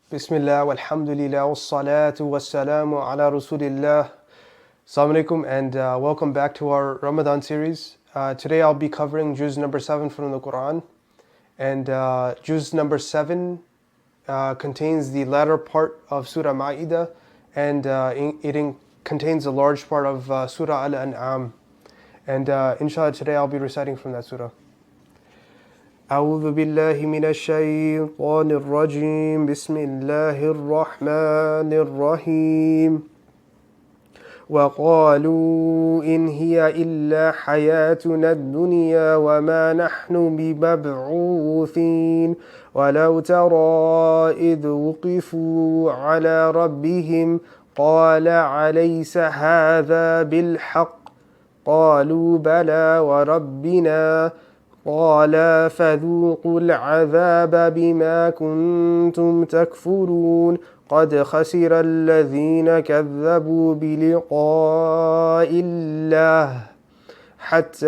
Bismillah, walhamdulillah, wassalatu wassalamu ala rasulillah. Assalamu alaikum and welcome back to our Ramadan series. Today I'll be covering juz number 7 from the Quran. And juz number 7 contains the latter part of Surah Ma'idah, and it contains a large part of Surah Al-An'am. And inshallah today I'll be reciting from that surah. أعوذ بالله من الشيطان الرجيم بسم الله الرحمن الرحيم وقالوا إن هي إلا حياتنا الدنيا وما نحن بمبعوثين ولو ترى إذ وقفوا على ربهم قال أليس هذا بالحق قالوا بلى وربنا قال فذوقوا العذاب بما كنتم تكفرون قد خسر الذين كذبوا بلقاء الله حتى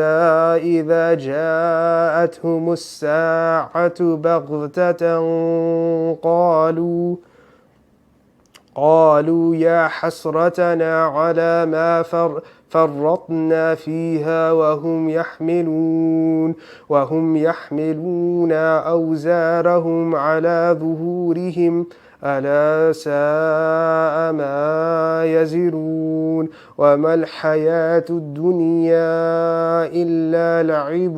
إذا جاءتهم الساعة بغتة قالوا يا حسرتنا على ما فرطنا فيها وهم يحملون أوزارهم على ظهورهم ألا ساء ما يزرون وما الحياة الدنيا إلا لعب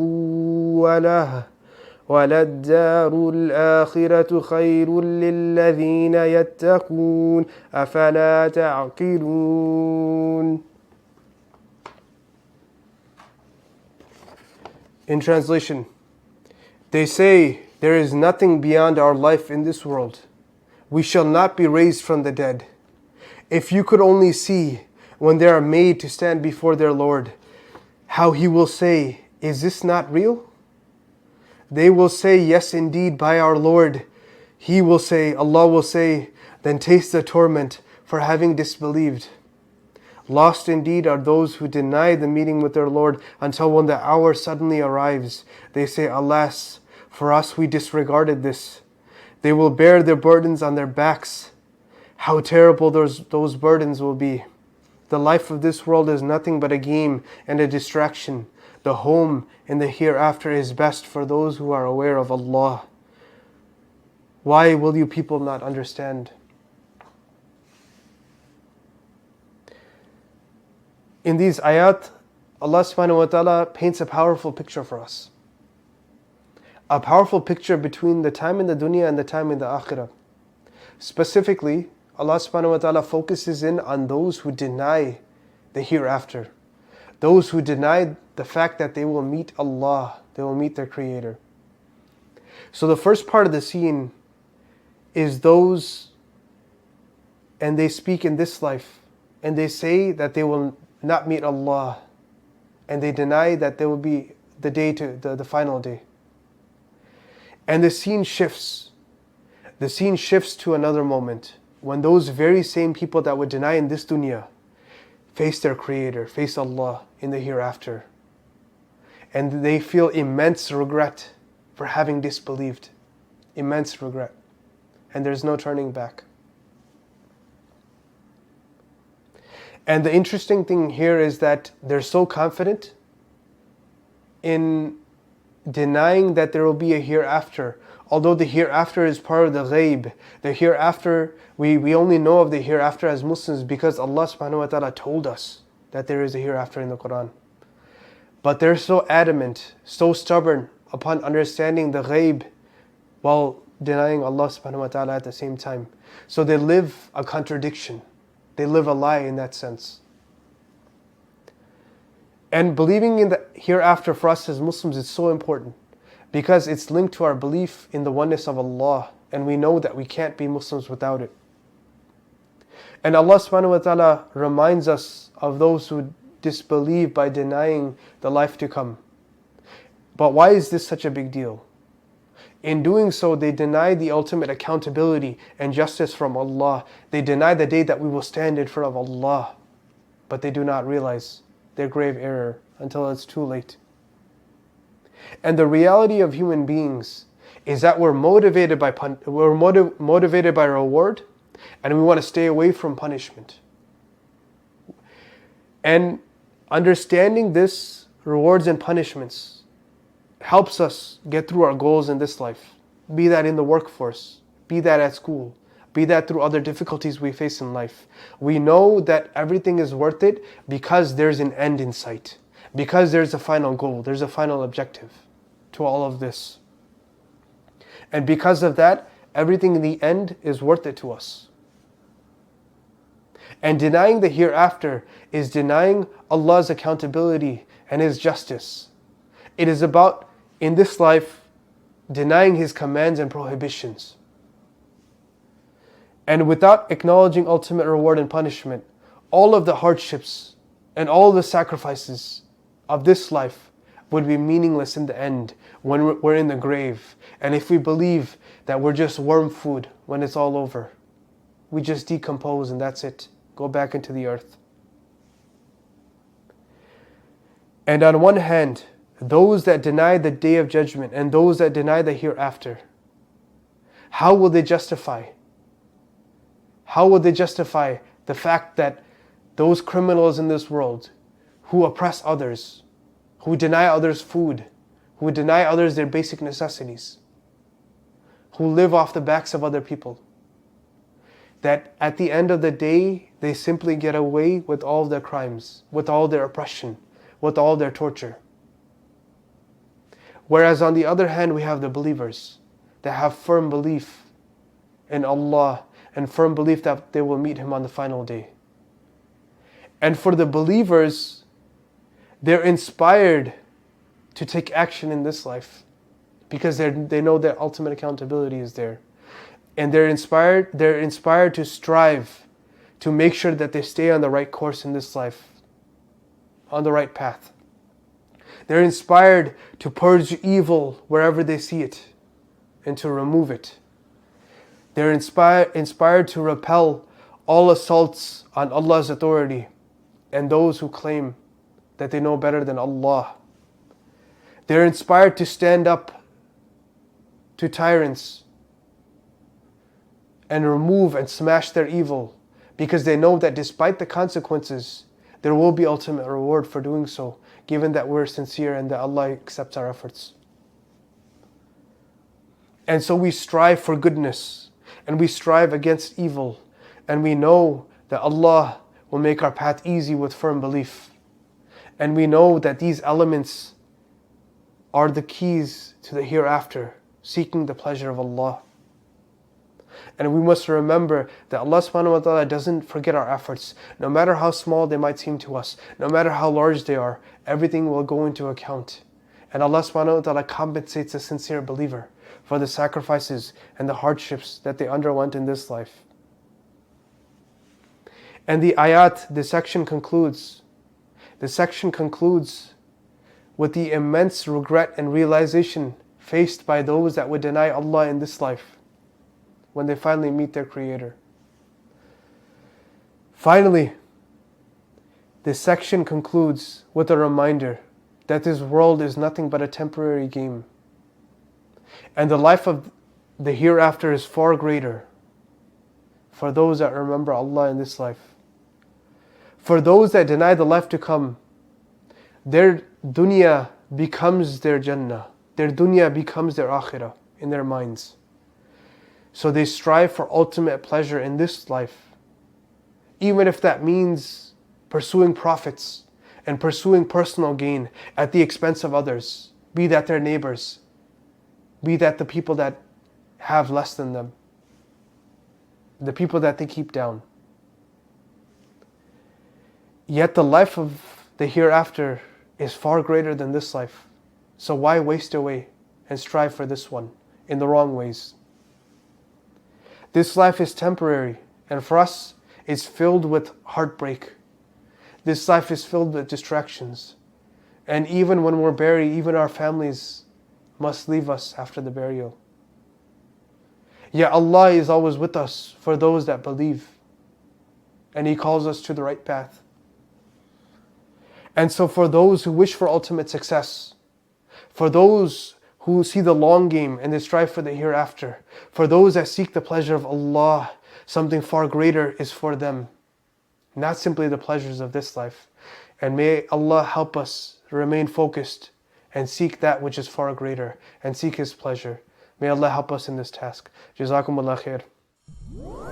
وللدار الآخرة خير للذين يتقون أفلا تعقلون. In translation, they say, there is nothing beyond our life in this world. We shall not be raised from the dead. If you could only see when they are made to stand before their Lord, how He will say, is this not real? They will say, yes indeed, by our Lord. He will say, Allah will say, then taste the torment for having disbelieved. Lost indeed are those who deny the meeting with their Lord until when the hour suddenly arrives. They say, alas, for us we disregarded this. They will bear their burdens on their backs. How terrible those burdens will be. The life of this world is nothing but a game and a distraction. The home in the hereafter is best for those who are aware of Allah. Why will you people not understand? In these ayat, Allah subhanahu wa ta'ala paints a powerful picture for us. A powerful picture between the time in the dunya and the time in the akhirah. Specifically, Allah subhanahu wa ta'ala focuses in on those who deny the hereafter. Those who deny the fact that they will meet Allah, they will meet their Creator. So the first part of the scene is those, and they speak in this life, and they say that they will not meet Allah, and they deny that there will be the day to the final day. And the scene shifts. The scene shifts to another moment when those very same people that would deny in this dunya face their Creator, face Allah in the hereafter. And they feel immense regret for having disbelieved. Immense regret. And there's no turning back. And the interesting thing here is that they're so confident in denying that there will be a hereafter. Although the hereafter is part of the ghaib. The hereafter, we only know of the hereafter as Muslims because Allah subhanahu wa ta'ala told us that there is a hereafter in the Quran. But they're so adamant, so stubborn upon understanding the ghaib while denying Allah subhanahu wa ta'ala at the same time. So they live a contradiction. They live a lie in that sense. And believing in the hereafter for us as Muslims is so important because it's linked to our belief in the oneness of Allah, and we know that we can't be Muslims without it. And Allah subhanahu wa ta'ala reminds us of those who disbelieve by denying the life to come. But why is this such a big deal? In doing so, they deny the ultimate accountability and justice from Allah. They deny the day that we will stand in front of Allah. But they do not realize their grave error until it's too late. And the reality of human beings is that we're motivated by motivated by reward, and we want to stay away from punishment. And understanding this rewards and punishments helps us get through our goals in this life. Be that in the workforce, be that at school, be that through other difficulties we face in life. We know that everything is worth it because there's an end in sight, because there's a final goal, there's a final objective to all of this. And because of that, everything in the end is worth it to us. And denying the hereafter is denying Allah's accountability and His justice. It is about, in this life, denying His commands and prohibitions. And without acknowledging ultimate reward and punishment, all of the hardships and all the sacrifices of this life would be meaningless in the end when we're in the grave. And if we believe that we're just worm food when it's all over, we just decompose and that's it. Go back into the earth. And on one hand, those that deny the day of judgment and those that deny the hereafter, how will they justify? How will they justify the fact that those criminals in this world who oppress others, who deny others food, who deny others their basic necessities, who live off the backs of other people, that at the end of the day, they simply get away with all their crimes, with all their oppression, with all their torture. Whereas on the other hand, we have the believers that have firm belief in Allah and firm belief that they will meet Him on the final day. And for the believers, they're inspired to take action in this life because they know that ultimate accountability is there. And they're inspired to strive to make sure that they stay on the right course in this life, on the right path. They're inspired to purge evil wherever they see it and to remove it. They're inspired to repel all assaults on Allah's authority and those who claim that they know better than Allah. They're inspired to stand up to tyrants and remove and smash their evil because they know that despite the consequences, there will be ultimate reward for doing so, given that we're sincere and that Allah accepts our efforts. And so we strive for goodness and we strive against evil, and we know that Allah will make our path easy with firm belief. And we know that these elements are the keys to the hereafter, seeking the pleasure of Allah. And we must remember that Allah subhanahu wa ta'ala doesn't forget our efforts. No matter how small they might seem to us, no matter how large they are, everything will go into account. And Allah subhanahu wa ta'ala compensates a sincere believer for the sacrifices and the hardships that they underwent in this life. And the ayat, the section concludes with the immense regret and realization faced by those that would deny Allah in this life when they finally meet their Creator. Finally, this section concludes with a reminder that this world is nothing but a temporary game, and the life of the hereafter is far greater for those that remember Allah in this life. For those that deny the life to come, their dunya becomes their Jannah. Their dunya becomes their akhirah in their minds. So they strive for ultimate pleasure in this life, even if that means pursuing profits and pursuing personal gain at the expense of others, be that their neighbors, be that the people that have less than them, the people that they keep down. Yet the life of the hereafter is far greater than this life. So why waste away and strive for this one in the wrong ways? This life is temporary, and for us, it's filled with heartbreak. This life is filled with distractions. And even when we're buried, even our families must leave us after the burial. Yet Allah is always with us for those that believe, and He calls us to the right path. And so for those who wish for ultimate success, for those who see the long game and they strive for the hereafter. For those that seek the pleasure of Allah, something far greater is for them, not simply the pleasures of this life. And may Allah help us remain focused and seek that which is far greater and seek His pleasure. May Allah help us in this task. Jazakumullah khair.